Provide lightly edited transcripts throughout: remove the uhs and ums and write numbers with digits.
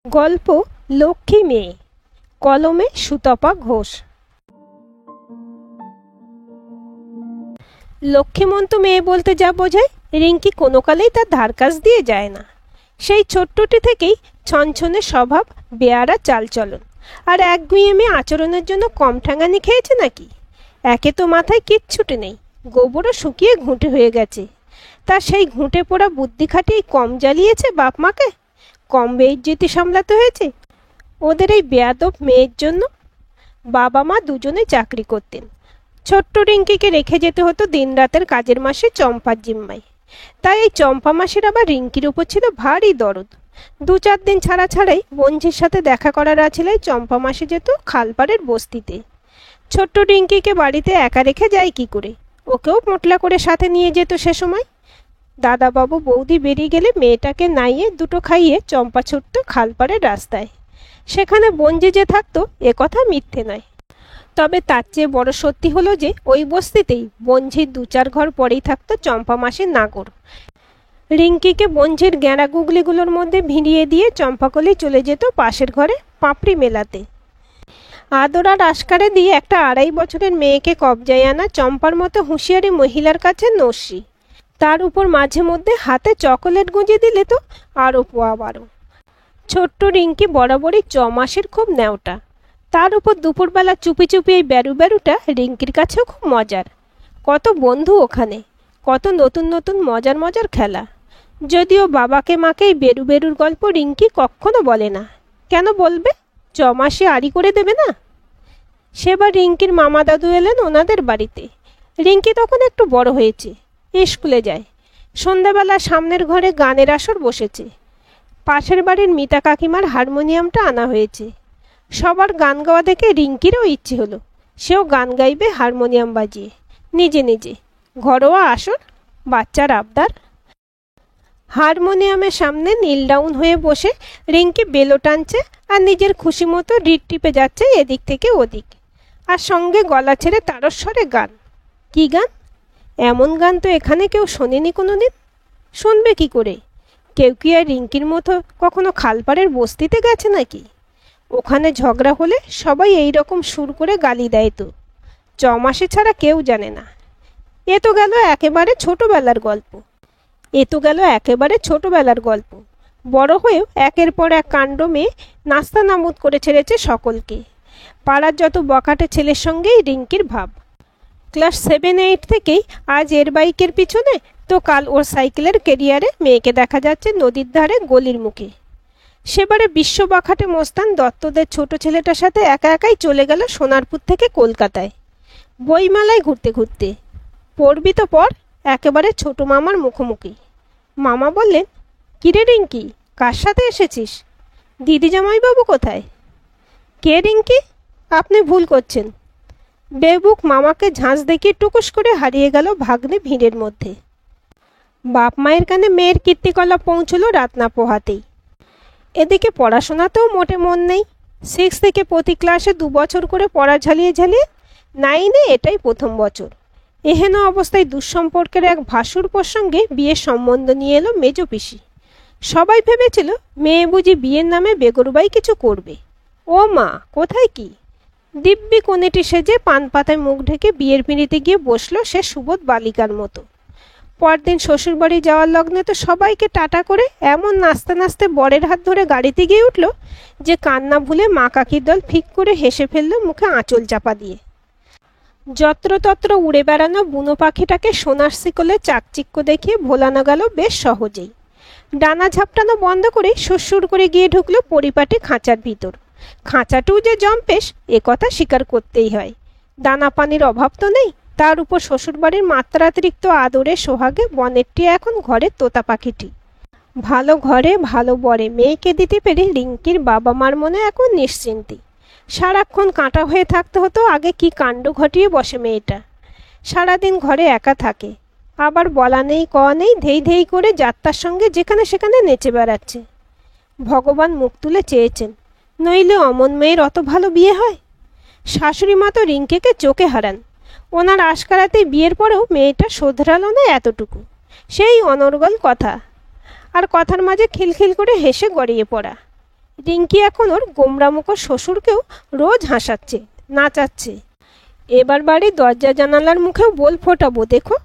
গল্প লক্ষ্মী মেয়ে, কলমে সুতপা ঘোষ। লক্ষ্মীমন্ত মেয়ে বলতে যা বোঝায়, রিঙ্কি কোনো কালেই তার ধারকাছ দিয়ে যায় না। সেই ছোট্টটি থেকেই ছনছনে স্বভাব, বেয়ারা চালচলন আর একগুঁয়েমি আচরণের জন্য কম ঠ্যাঙানি খেয়েছে নাকি? একে তো মাথায় কিচ্ছুটি নেই, গোবরও শুকিয়ে ঘুঁটে হয়ে গেছে। তার সেই ঘুঁটে পোড়া বুদ্ধি খাটিয়ে কম জ্বালিয়েছে বাপ মাকে, কম বেইজ্জতি সামলাতে হয়েছে ওদের এই বেয়াদব মেয়ের জন্য। বাবা মা দুজনেই চাকরি করতেন। ছোট্ট রিঙ্কিকে রেখে যেতে হতো দিনরাতের কাজের মাসে চম্পার জিম্মায়। তাই এই চম্পা মাসির আবার রিঙ্কির উপর ছিল ভারী দরদ। 2-4 দিন ছাড়া ছাড়াই বঞ্ঝির সাথে দেখা করার আছিলায় চম্পা মাসি যেত খালপাড়ের বস্তিতে। ছোট্ট রিঙ্কিকে বাড়িতে একা রেখে যায় কি করে? ওকেও মোটলা করে সাথে নিয়ে যেত সে সময়। দাদাবাবু বৌদি বেরিয়ে গেলে মেয়েটাকে নাইয়ে দুটো খাইয়ে চম্পা ছুটত খালপাড়ের রাস্তায়। সেখানে বঞ্জি যে থাকতো এ কথা মিথ্যে নয়। তবে তার চেয়ে বড় সত্যি হলো যে ওই বস্তিতেই বঞ্ঝির 2-4 ঘর পরেই থাকতো চম্পা মাসির নাগর। রিঙ্কিকে বঞ্ঝির গ্যাঁড়া গুগলিগুলোর মধ্যে ভিড়িয়ে দিয়ে চম্পাকলি চলে যেত পাশের ঘরে পাপড়ি মেলাতে। আদর আর আশকারে দিয়ে একটা 2.5 বছরের মেয়েকে কবজায় আনা চম্পার মতো হুঁশিয়ারি মহিলার কাছে নস্যি। তার উপর মাঝে মধ্যে হাতে চকোলেট গুঁজে দিলে তো আরও পোয়া বারো। ছোট্ট রিঙ্কি বরাবরই 6 মাসের খুব ন্যাওটা। তার উপর দুপুরবেলা চুপি চুপি এই বেরুটা রিঙ্কির কাছেও খুব মজার। কত বন্ধু ওখানে, কত নতুন নতুন মজার মজার খেলা। যদিও বাবাকে মাকে এই বেরুর গল্প রিঙ্কি কখনো বলে না। কেন বলবে? 6 মাসে আড়ি করে দেবে না? সেবার রিঙ্কির মামা দাদু এলেন ওনাদের বাড়িতে। রিঙ্কি তখন একটু বড় হয়েছে, স্কুলে যায়। সন্ধ্যাবেলা সামনের ঘরে গানের আসর বসেছে। পাশের বাড়ির মিতা কাকিমার হারমোনিয়ামটা আনা হয়েছে। সবার গান গাওয়া দেখে রিঙ্কিরও ইচ্ছে হলো সেও গান গাইবে হারমোনিয়াম বাজিয়ে নিজে নিজে। ঘরোয়া আসর, বাচ্চার আবদার। হারমোনিয়ামের সামনে নীল ডাউন হয়ে বসে রিঙ্কি বেলো টানছে আর নিজের খুশি মতো রিড টিপে যাচ্ছে এদিক থেকে ওদিক। আর সঙ্গে গলা ছেড়ে তারস্বরে গান। কি গান? এমন গান তো এখানে কেউ শোনেনি কোনো দিন। শুনবে কি করে? কেউ কি আর রিঙ্কির মতো কখনো খালপাড়ের বস্তিতে গেছে নাকি? ওখানে ঝগড়া হলে সবাই এই রকম সুর করে গালি দেয় তো। 6 মাসে ছাড়া কেউ জানে না। এ তো গেল একেবারে ছোটবেলার গল্প। বড় হয়েও একের পর এক কাণ্ড মেয়ে নাস্তা নামুদ করে ছেড়েছে সকলকে। পাড়ার যত বকাটে ছেলের সঙ্গেই রিঙ্কির ভাব। ক্লাস 7-8 থেকেই আজ এর বাইকের পিছনে তো কাল ওর সাইকেলের কেরিয়ারে মেয়েকে দেখা যাচ্ছে নদীর ধারে গলির মুখে। সেবারে বিশ্ব বাখাটে মোস্তান দত্তদের ছোট ছেলেটার সাথে একা একাই চলে গেল সোনারপুর থেকে কলকাতায় বইমেলায় ঘুরতে ঘুরতে। পড়বি তো পর, একেবারে ছোট মামার মুখোমুখি। মামা বললেন, কিরে রিঙ্কি, কার সাথে এসেছিস? দিদি জামাইবাবু কোথায়? কে রিঙ্কি? আপনি ভুল করছেন। বেবুক মামাকে ঝাঁজ দেখিয়ে টুকুস করে হারিয়ে গেল ভাগ্নে ভিড়ের মধ্যে। বাপ মায়ের কানে মেয়ের কীর্তিকলাপ পৌঁছলো রাত না পোহাতেই। এদিকে পড়াশোনাতেও মোটে মন নেই। 6 থেকে প্রতি ক্লাসে 2 বছর করে পড়া ঝালিয়ে 9-এ এটাই প্রথম বছর। এহেন অবস্থায় দুঃসম্পর্কের এক ভাসুর প্রসঙ্গে বিয়ের সম্বন্ধ নিয়ে এলো মেজ পিসি। সবাই ভেবেছিল মেয়ে বুঝি বিয়ের নামে বেগরবাই কিছু করবে। ও মা, কোথায় কি! দিব্যি কোণেটি সেজে পান পাতায় মুখ ঢেকে বিয়ের পিঁড়িতে গিয়ে বসলো সে সুবোধ বালিকার মতো। পরদিন শ্বশুরবাড়ি যাওয়ার লগ্নে তো সবাইকে টাটা করে এমন নাচতে নাচতে বরের হাত ধরে গাড়িতে গিয়ে উঠল যে কান্না ভুলে মা কাকির দল ফিক করে হেসে ফেলল মুখে আঁচল চাপা দিয়ে। যত্রতত্র উড়ে বেড়ানো বুনো পাখিটাকে সোনার শিকলে চাকচিক্য দেখিয়ে ভোলানো গেল বেশ সহজেই। ডানা ঝাপটানো বন্ধ করে শ্বশুর করে গিয়ে ঢুকলো পরিপাটি খাঁচার ভিতর। খাঁচাটাও যে জম্পেশ এ কথা স্বীকার করতেই হয়। দানা পানির অভাব তো নেই, তার উপর শ্বশুরবাড়ির মাত্রাতিরিক্ত আদরে সোহাগে বনেরটি এখন ঘরের তোতা পাখিটি। ভালো ঘরে ভালো বরে মেয়েকে দিতে পেরে রিঙ্কির বাবা মার মনে এখন নিশ্চিন্তি। সারাক্ষণ কাঁটা হয়ে থাকতে হতো আগে কি কাণ্ড ঘটিয়ে বসে মেয়েটা। সারাদিন ঘরে একা থাকে, আবার বলা নেই কওয়া নেই ধেই ধেই করে যাত্রার সঙ্গে যেখানে সেখানে নেচে বেড়াচ্ছে। ভগবান মুখ তুলে চেয়েছেন, নইলে অমন মেয়ের অত ভালো বিয়ে হয়? শাশুড়ি মা তো রিঙ্কিকে চোখে হারান। ওনার আশকারাতেই বিয়ের পরেও মেয়েটা শোধরালো না এতটুকু। সেই অনর্গল কথা, আর কথার মাঝে খিলখিল করে হেসে গড়িয়ে পড়া। রিঙ্কি এখন ওর গোমরামুখো শ্বশুরকেও রোজ হাসাচ্ছে, নাচাচ্ছে। এবার বাড়ির দরজা জানালার মুখেও বল ফোটাবো দেখো।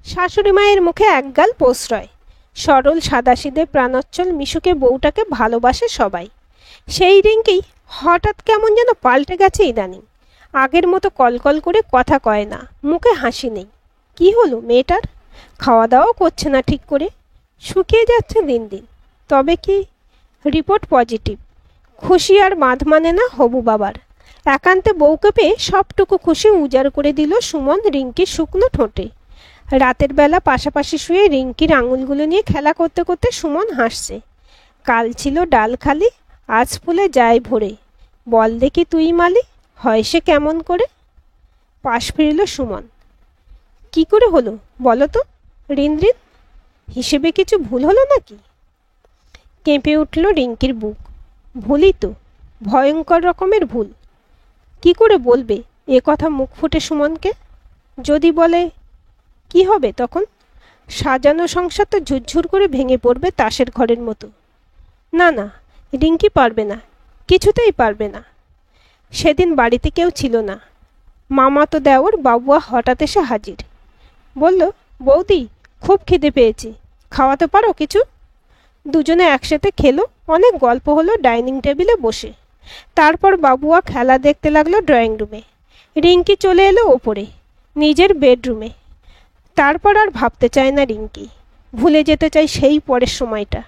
শাশুড়ি মায়ের মুখে একগাল প্রশ্রয়। সরল সাদাসিধে প্রাণোচ্ছল মিশুকে বউটাকে ভালোবাসে সবাই। সেই রিঙ্কি হঠাৎ কেমন যেন পাল্টে গেছে ইদানিং। আগের মতো কলকল করে কথা কয় না, মুখে হাসি নেই। কি হলো মেয়েটার? খাওয়া দাওয়াও করছে না ঠিক করে, শুকিয়ে যাচ্ছে দিন দিন। তবে কি রিপোর্ট পজিটিভ। খুশি আর বাঁধ মানে না হবু বাবার। একান্তে বউকে পেয়ে সবটুকু খুশি উজাড় করে দিল সুমন রিঙ্কির শুকনো ঠোঁটে। রাতের বেলা পাশাপাশি শুয়ে রিঙ্কির আঙুলগুলো নিয়ে খেলা করতে করতে সুমন হাসছে। কাল ছিল ডাল খালি, আজ ফুলে যায় ভরে। বল দেখি তুই মালি, হয় সে কেমন করে? পাশ ফিরল সুমন। কি করে হলো বলো তো রিনরিন? হিসেবে কিছু ভুল হলো নাকি? কেঁপে উঠল রিঙ্কির বুক। ভুলই তো, ভয়ঙ্কর রকমের ভুল। কি করে বলবে এ কথা মুখ ফুটে সুমনকে? যদি বলে কি হবে তখন? সাজানো সংসার তো ঝুরঝুর করে ভেঙে পড়বে তাসের ঘরের মতো। না না, রিঙ্কি পারবে না, কিছুতেই পারবে না। সেদিন বাড়িতে কেউ ছিল না। মামাতো দেওর বাবুয়া হঠাৎ এসে হাজির। বলল, বৌদি খুব খিদে পেয়েছি, খাওয়াতে পারো কিছু? দুজনে একসাথে খেলো, অনেক গল্প হলো ডাইনিং টেবিলে বসে। তারপর বাবুয়া খেলা দেখতে লাগলো ড্রয়িং রুমে। রিঙ্কি চলে এলো ওপরে, নিজের বেডরুমে। তারপর আর ভাবতে চায় না রিঙ্কি, ভুলে যেতে চায় সেই পরের সময়টা।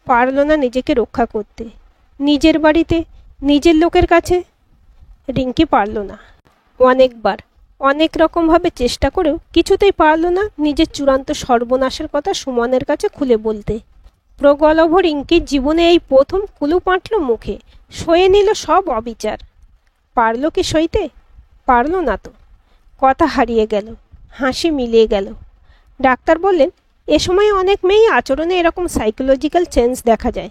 পারল না নিজেকে রক্ষা করতে, নিজের বাড়িতে, নিজের লোকের কাছে। রিঙ্কি পারল না। অনেকবার, অনেক রকমভাবে চেষ্টা করেও কিছুতেই পারল না নিজের চূড়ান্ত সর্বনাশের কথা সুমনের কাছে খুলে বলতে। প্রগলভ রিঙ্কির জীবনে এই প্রথম কুলু পাঁটল মুখে, সয়ে নিল সব অবিচার। পারল কি সইতে? পারল না তো। কথা হারিয়ে গেল, হাসি মিলিয়ে গেল। ডাক্তার বললেন, এ সময় অনেক মেয়ে আচরণে এরকম সাইকোলজিক্যাল চেঞ্জ দেখা যায়।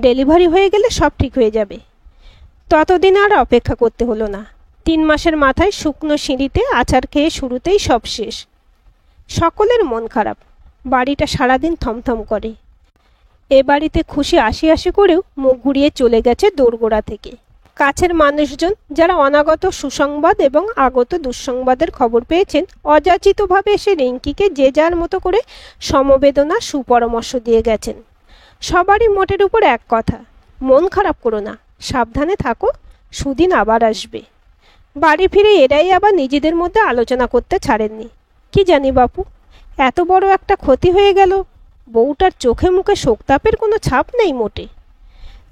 ডেলিভারি হয়ে গেলে সব ঠিক হয়ে যাবে। ততদিন আর অপেক্ষা করতে হলো না। 3 মাসের মাথায় শুকনো সিঁড়িতে আছাড় খেয়ে শুরুতেই সব শেষ। সকলের মন খারাপ, বাড়িটা সারাদিন থমথম করে। এ বাড়িতে খুশি আসি আসি করেও মুখ ঘুরিয়ে চলে গেছে দোরগোড়া থেকে। কাছের মানুষজন যারা অনাগত সুসংবাদ এবং আগত দুঃসংবাদের খবর পেয়েছেন, অযাচিতভাবে এসে রিঙ্কিকে যে যার মতো করে সমবেদনা সুপরামর্শ দিয়ে গেছেন। সবারই মোটের উপর এক কথা, মন খারাপ করো না, সাবধানে থাকো, সুদিন আবার আসবে। বাড়ি ফিরে এরাই আবার নিজেদের মধ্যে আলোচনা করতে ছাড়েননি। কি জানি বাপু, এত বড় একটা ক্ষতি হয়ে গেল, বউটার চোখে মুখে শোকতাপের কোনো ছাপ নেই মোটে।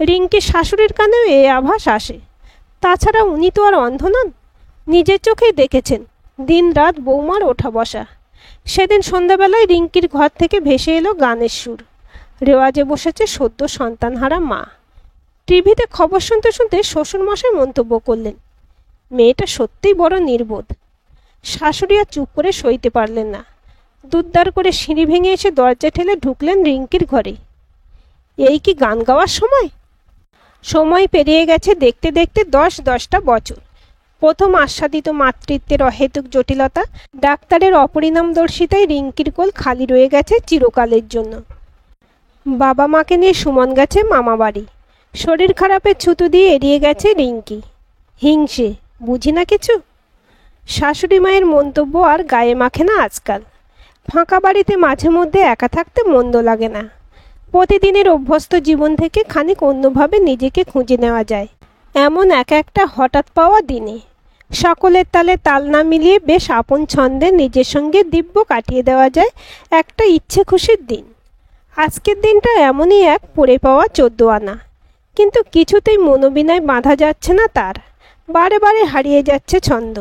রিঙ্কির শাশুড়ির কানেও এ আভাস আসে। তাছাড়া উনি তো আর অন্ধ নন, নিজের চোখেই দেখেছেন দিন রাত বৌমার ওঠা বসা। সেদিন সন্ধ্যাবেলায় রিঙ্কির ঘর থেকে ভেসে এলো গানের সুর। রেওয়াজে বসেছে সদ্য সন্তানহারা মা। টিভিতে খবর শুনতে শুনতে শ্বশুরমশাই মন্তব্য করলেন, মেয়েটা সত্যিই বড় নির্বোধ। শাশুড়ি আর চুপ করে সইতে পারলেন না। দুদ্দার করে সিঁড়ি ভেঙে এসে দরজা ঠেলে ঢুকলেন রিঙ্কির ঘরে। এই কি গান গাওয়ার সময়? সময় পেরিয়ে গেছে দেখতে দেখতে 10-10টা বছর। প্রথম আস্বাদিত মাতৃত্বের অহেতুক জটিলতা, ডাক্তারের অপরিণামদর্শিতায় রিঙ্কির কোল খালি রয়ে গেছে চিরকালের জন্য। বাবা মাকে নিয়ে সুমন গেছে মামা বাড়ি। শরীর খারাপের ছুতো দিয়ে এড়িয়ে গেছে রিঙ্কি। হিংসে, বুঝি না কিছু। শাশুড়ি মায়ের মন্তব্য আর গায়ে মাখে না আজকাল। ফাঁকা বাড়িতে মাঝে মধ্যে একা থাকতে মন্দ লাগে না। প্রতিদিনের অভ্যস্ত জীবন থেকে খানিক অন্যভাবে নিজেকে খুঁজে নেওয়া যায় এমন একটা হঠাৎ পাওয়া দিনে। সকলের তালে তাল না মিলিয়ে বেশ আপন ছন্দে নিজের সঙ্গে দিব্য কাটিয়ে দেওয়া যায় একটা ইচ্ছে খুশির দিন। আজকের দিনটা এমনই এক পড়ে পাওয়া 14 আনা, কিন্তু কিছুতেই মনোবিনায় বাঁধা যাচ্ছে না তার। বারে বারে হারিয়ে যাচ্ছে ছন্দ,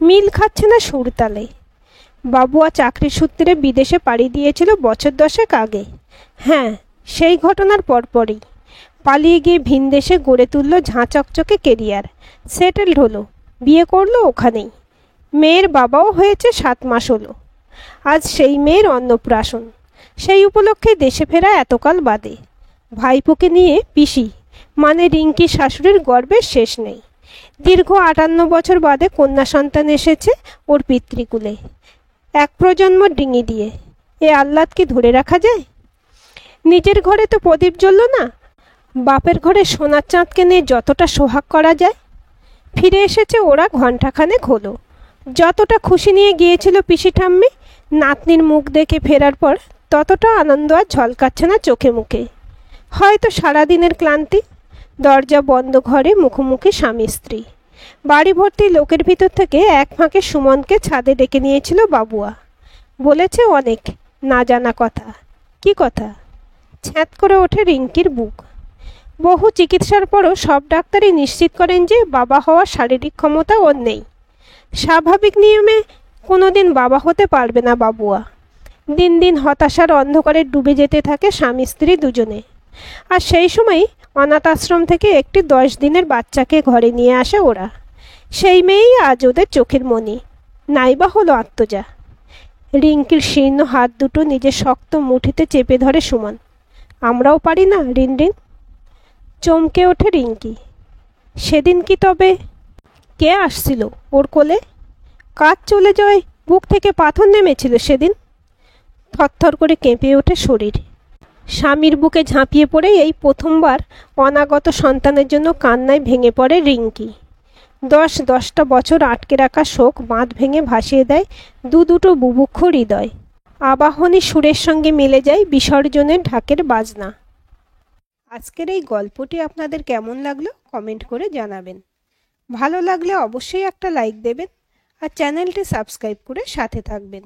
মিল খাচ্ছে না সুরতালে। বাবুয়া চাকরির সূত্রে বিদেশে পাড়ি দিয়েছিল বছর 10 আগে। হ্যাঁ, সেই ঘটনার পরপরই পালিয়ে গিয়ে ভিন দেশে গড়ে তুলল ঝাঁ চকচকে কেরিয়ার। সেটেলড হলো, বিয়ে করলো ওখানেই। মেয়ের বাবাও হয়েছে 7 মাস হলো। আজ সেই মেয়ের অন্নপ্রাশন। সেই উপলক্ষে দেশে ফেরা এতকাল বাদে। ভাইপোকে নিয়ে পিসি মানে রিঙ্কির শাশুড়ির গর্বের শেষ নেই। দীর্ঘ 58 বছর বাদে কন্যা সন্তান এসেছে ওর পিতৃকুলে, এক প্রজন্ম ডিঙি দিয়ে। এ আহ্লাদ কি ধরে রাখা যায়? নিজের ঘরে তো প্রদীপ জ্বলল না, বাপের ঘরে সোনার চাঁদকে নিয়ে যতটা সোহাগ করা যায়। ফিরে এসেছে ওরা ঘণ্টাখানেক হলো। যতটা খুশি নিয়ে গিয়েছিল পিসি ঠাম্মি, নাতনির মুখ দেখে ফেরার পর ততটা আনন্দ আর ঝলকাচ্ছে না চোখে মুখে। হয়তো সারাদিনের ক্লান্তি। দরজা বন্ধ ঘরে মুখোমুখি স্বামী স্ত্রী। বাড়ি ভর্তি লোকের ভিতর থেকে এক ফাঁকে সুমনকে ছাদে ডেকে নিয়েছিল বাবুয়া। বলেছে অনেক না জানা কথা। কি কথা? ছ্যাঁত করে ওঠে রিঙ্কির বুক। বহু চিকিৎসার পরও সব ডাক্তারই নিশ্চিত করেন যে বাবা হওয়ার শারীরিক ক্ষমতা ওর নেই। স্বাভাবিক নিয়মে কোনোদিন বাবা হতে পারবে না বাবুয়া। দিন দিন হতাশার অন্ধকারে ডুবে যেতে থাকে স্বামী স্ত্রী দুজনে। আর সেই সময় অনাথ আশ্রম থেকে একটি 10 দিনের বাচ্চাকে ঘরে নিয়ে আসে ওরা। সেই মেয়েই আজ ওদের চোখের মণি। নাইবা হলো আত্মজা। রিঙ্কির শীর্ণ হাত দুটো নিজের শক্ত মুঠিতে চেপে ধরে সুমন। আমরাও পারি না রিন রিন? চমকে ওঠে রিঙ্কি। সেদিন কি তবে কে আসছিল ওর কোলে? কাজ চলে যায় বুক থেকে পাথর নেমেছিল সেদিন। থরথর করে কেঁপে ওঠে শরীর। স্বামীর বুকে ঝাঁপিয়ে পড়ে এই প্রথমবার অনাগত সন্তানের জন্য কান্নায় ভেঙে পড়ে রিঙ্কি। 10-10টা বছর আটকে রাখা শোক বাঁধ ভেঙে ভাসিয়ে দেয় দুটো বুভুক্ষ হৃদয়। আবাহনী সুরের সঙ্গে মিলে যায় বিসর্জনের ঢাকের বাজনা। আজকের এই গল্পটি আপনাদের কেমন লাগলো কমেন্ট করে জানাবেন। ভালো লাগলে অবশ্যই একটা লাইক দেবেন আর চ্যানেলটি সাবস্ক্রাইব করে সাথে থাকবেন।